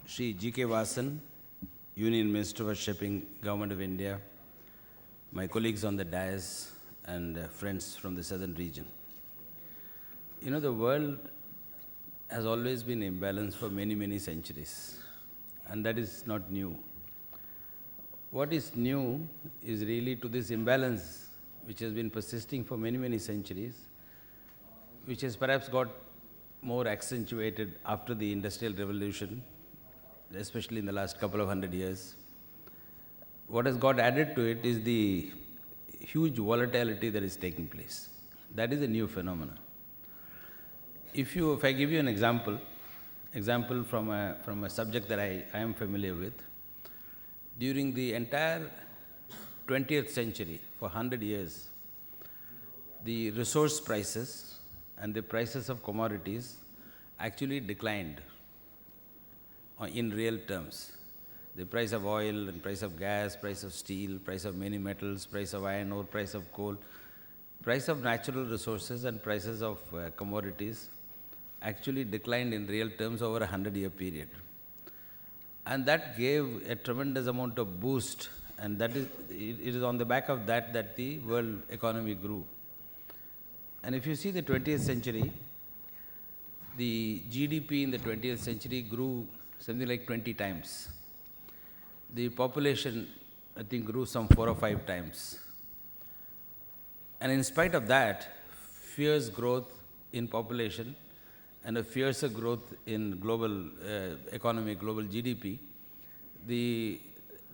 Shri G.K. Vasan, Union Minister for Shipping, Government of India, my colleagues on the dais, and friends from the southern region. You know, the world has always been imbalanced for many, many centuries, and that is not new. What is new is really to this imbalance which has been persisting for many, many centuries, which has perhaps got more accentuated after the Industrial Revolution, especially in the last couple of 100 years. What has got added to it is the huge volatility that is taking place. That is a new phenomenon. If I give you an example from a subject that I am familiar with, during the entire 20th century, for 100 years, the resource prices and the prices of commodities actually declined in real terms. The price of oil and price of gas, price of steel, price of many metals, price of iron ore, price of coal, price of natural resources and prices of commodities actually declined in real terms over a 100-year period. And that gave a tremendous amount of boost, and it is on the back of that the world economy grew. And if you see the 20th century, the GDP in the 20th century grew something like 20 times. The population, I think, grew some 4 or 5 times. And in spite of that, fierce growth in population and a fiercer growth in global economy, global GDP,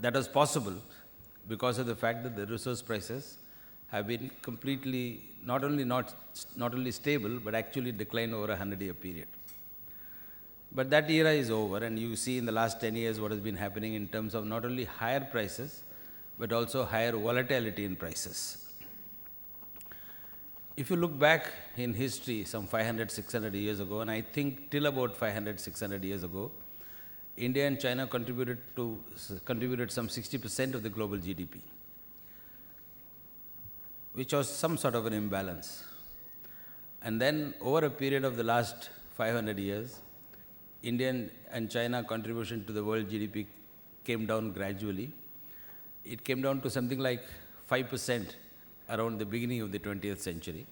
that was possible because of the fact that the resource prices have been completely not only stable, but actually declined over a 100-year period. But that era is over, and you see in the last 10 years what has been happening in terms of not only higher prices, but also higher volatility in prices. If you look back in history some 500, 600 years ago, and I think till about 500, 600 years ago, India and China contributed some 60% of the global GDP, which was some sort of an imbalance. And then over a period of the last 500 years, Indian and China contribution to the world GDP came down gradually. It came down to something like 5% around the beginning of the 20th century.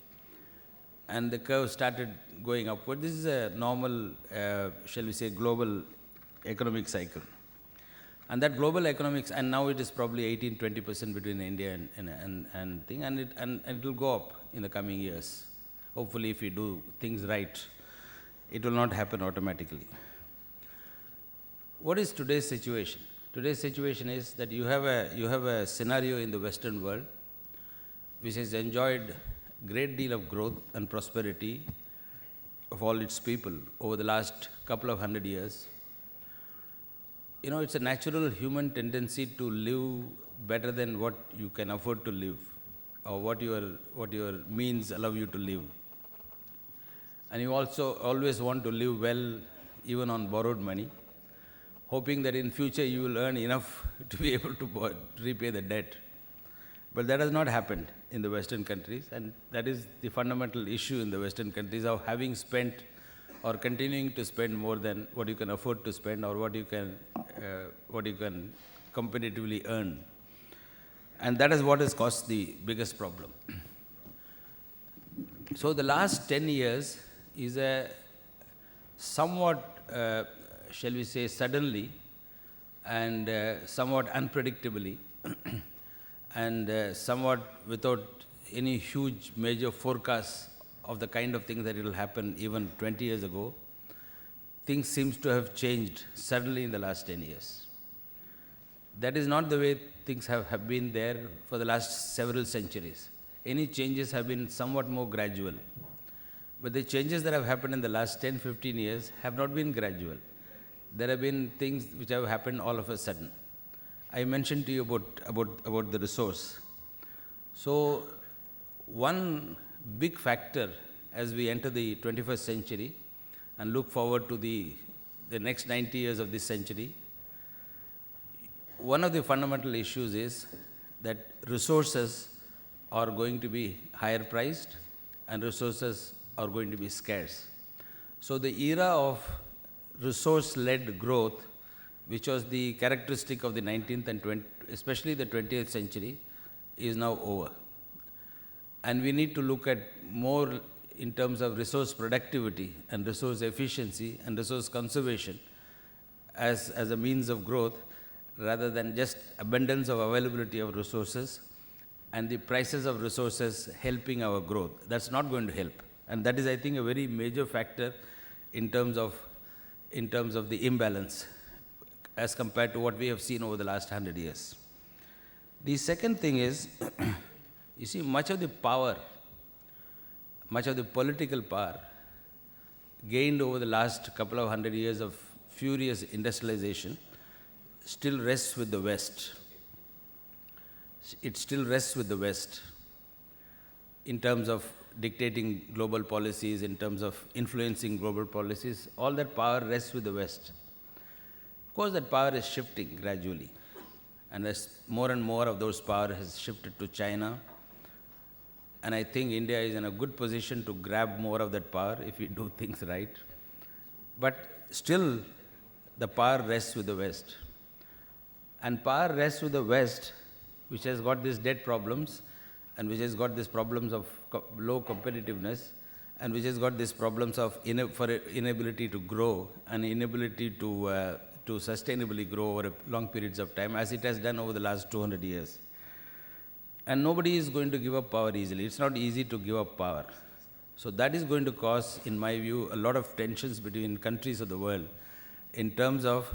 And the curve started going upward. This is a normal, shall we say, global economic cycle. And that global economics, and now it is probably 18-20% between India and thing, and it will go up in the coming years. Hopefully, if we do things right, it will not happen automatically. What is today's situation? Today's situation is that you have a scenario in the Western world which has enjoyed a great deal of growth and prosperity of all its people over the last couple of 100 years. You know, it's a natural human tendency to live better than what you can afford to live, or what your means allow you to live. And you also always want to live well, even on borrowed money, hoping that in future you will earn enough to be able to repay the debt. But that has not happened in the Western countries, and that is the fundamental issue in the Western countries of having spent or continuing to spend more than what you can afford to spend or what you can competitively earn. And that is what has caused the biggest problem. So the last 10 years is a somewhat, shall we say, suddenly and somewhat unpredictably and somewhat without any huge major forecasts of the kind of things that it will happen even 20 years ago, things seems to have changed suddenly in the last 10 years. That is not the way things have been there for the last several centuries. Any changes have been somewhat more gradual. But the changes that have happened in the last 10, 15 years have not been gradual. There have been things which have happened all of a sudden. I mentioned to you about the resource. So one big factor as we enter the 21st century and look forward to the next 90 years of this century, one of the fundamental issues is that resources are going to be higher priced and resources are going to be scarce. So the era of resource-led growth which was the characteristic of the 19th and 20th, especially the 20th century, is now over. And we need to look at more in terms of resource productivity and resource efficiency and resource conservation as a means of growth, rather than just abundance of availability of resources and the prices of resources helping our growth. That's not going to help. And that is, I think, a very major factor in terms of the imbalance as compared to what we have seen over the last 100 years. The second thing is, you see, much of the power, much of the political power gained over the last couple of 100 years of furious industrialization still rests with the West. It still rests with the West in terms of dictating global policies, in terms of influencing global policies. All that power rests with the West. Of course, that power is shifting gradually. And as more and more of those power has shifted to China, and I think India is in a good position to grab more of that power if we do things right. But still, the power rests with the West. And power rests with the West, which has got these debt problems, and which has got these problems of low competitiveness, and which has got these problems of inability to grow and inability to sustainably grow over long periods of time, as it has done over the last 200 years. And nobody is going to give up power easily. It's not easy to give up power. So that is going to cause, in my view, a lot of tensions between countries of the world in terms of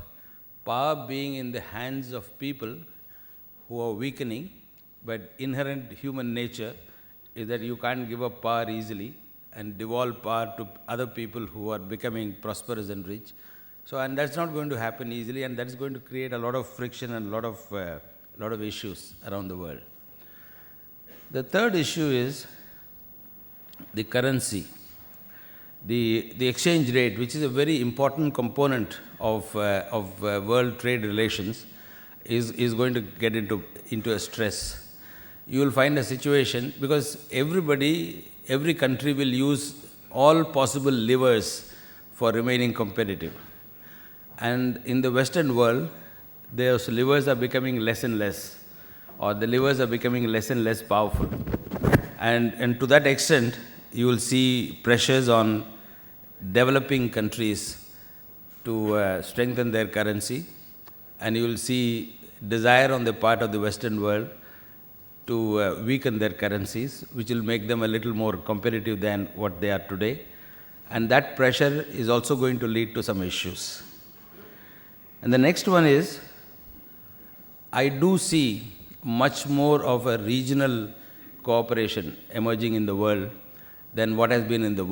power being in the hands of people who are weakening, but inherent human nature is that you can't give up power easily and devolve power to other people who are becoming prosperous and rich. So, and that's not going to happen easily, and that's going to create a lot of friction and a lot of issues around the world. The third issue is the currency. The exchange rate, which is a very important component of world trade relations, is going to get into a stress. You will find a situation, because every country will use all possible levers for remaining competitive. And in the Western world, those levers are becoming less and less, or the levers are becoming less and less powerful. And to that extent, you will see pressures on developing countries to strengthen their currency, and you will see desire on the part of the Western world to weaken their currencies, which will make them a little more competitive than what they are today. And that pressure is also going to lead to some issues. And the next one is, I do see much more of a regional cooperation emerging in the world than what has been in the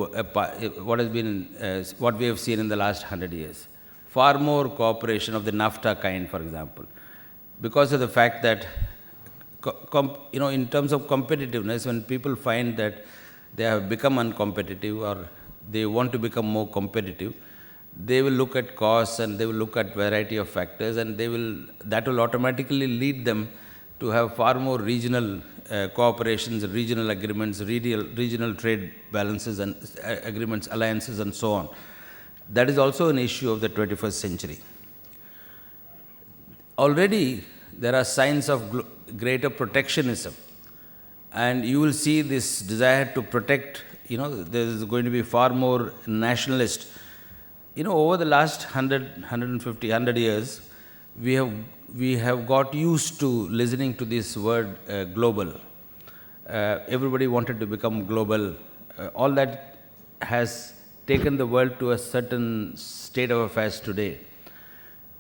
what we have seen in the last 100 years. Far more cooperation of the NAFTA kind, for example, because of the fact that in terms of competitiveness, when people find that they have become uncompetitive or they want to become more competitive, they will look at costs and they will look at variety of factors, and that will automatically lead them to have far more regional cooperations, regional agreements, regional trade balances and agreements, alliances and so on. That is also an issue of the 21st century. Already there are signs of greater protectionism, and you will see this desire to protect, there is going to be far more nationalist. Over the last 100 years, we have got used to listening to this word global. Everybody wanted to become global. All that has taken the world to a certain state of affairs today.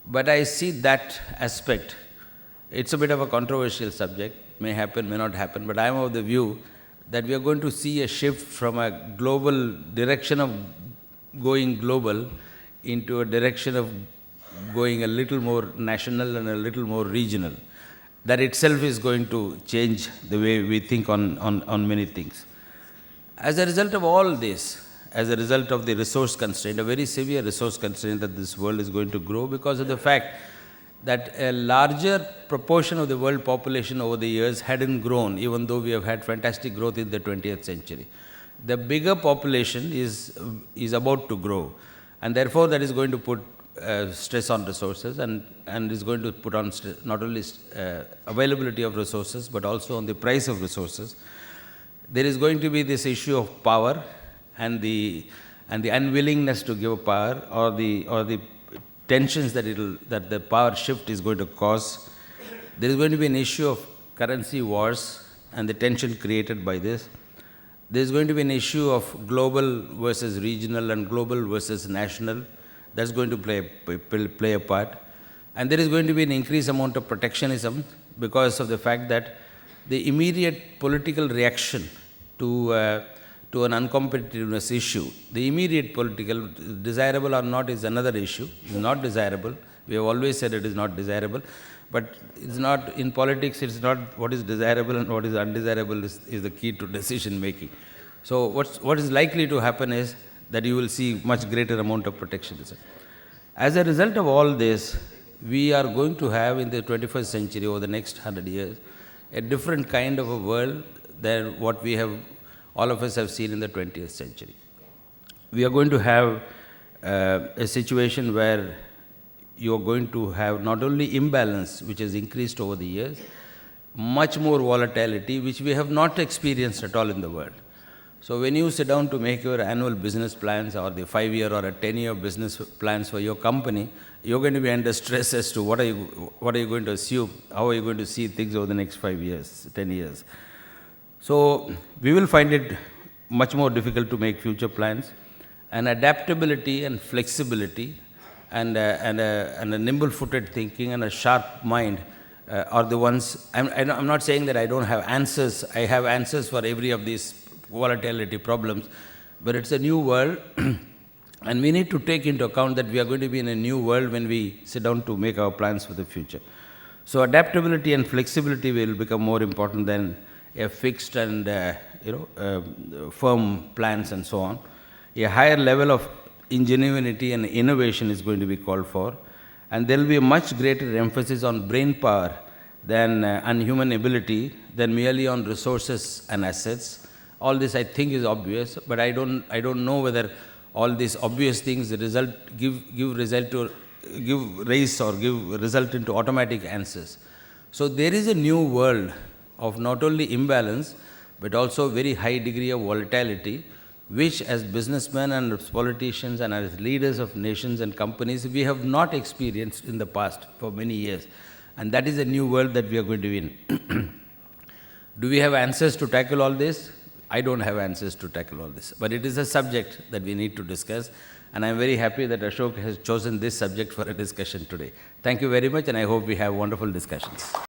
But I see that aspect. It's a bit of a controversial subject, may happen, may not happen, but I am of the view that we are going to see a shift from a global direction of going global into a direction of going a little more national and a little more regional. That itself is going to change the way we think on many things. As a result of all this, as a result of the resource constraint, a very severe resource constraint that this world is going to grow because of the fact that a larger proportion of the world population over the years hadn't grown, even though we have had fantastic growth in the 20th century. The bigger population is about to grow, and therefore that is going to put stress on resources and is going to put on not only availability of resources but also on the price of resources. There is going to be this issue of power and the unwillingness to give power, or the tensions that the power shift is going to cause. There is going to be an issue of currency wars and the tension created by this. There is going to be an issue of global versus regional and global versus national. That's going to play a part. And there is going to be an increased amount of protectionism because of the fact that the immediate political reaction to an uncompetitiveness issue, the immediate political, desirable or not is another issue. It's not desirable. We have always said it is not desirable. But it's not, in politics, it's not what is desirable and what is undesirable is the key to decision making. So what is likely to happen is that you will see much greater amount of protectionism. As a result of all this, we are going to have in the 21st century, over the next 100 years, a different kind of a world than what we have, all of us have seen in the 20th century. We are going to have a situation where you are going to have not only imbalance, which has increased over the years, much more volatility, which we have not experienced at all in the world. So when you sit down to make your annual business plans or the 5-year or a 10-year business plans for your company, you're going to be under stress as to what are you going to assume, how are you going to see things over the next 5 years, 10 years. So we will find it much more difficult to make future plans, and adaptability and flexibility and a nimble-footed thinking and a sharp mind are the ones. I'm not saying that I don't have answers. I have answers for every of these volatility problems, but it's a new world, and we need to take into account that we are going to be in a new world when we sit down to make our plans for the future. So adaptability and flexibility will become more important than a fixed and firm plans and so on. A higher level of ingenuity and innovation is going to be called for, and there will be a much greater emphasis on brain power than on human ability than merely on resources and assets. All this I think is obvious, but I don't know whether all these obvious things give result into automatic answers. So there is a new world of not only imbalance but also very high degree of volatility, which as businessmen and as politicians and as leaders of nations and companies, we have not experienced in the past for many years. And that is a new world that we are going to be in. Do we have answers to tackle all this? I don't have answers to tackle all this. But it is a subject that we need to discuss. And I'm very happy that Ashok has chosen this subject for a discussion today. Thank you very much, and I hope we have wonderful discussions.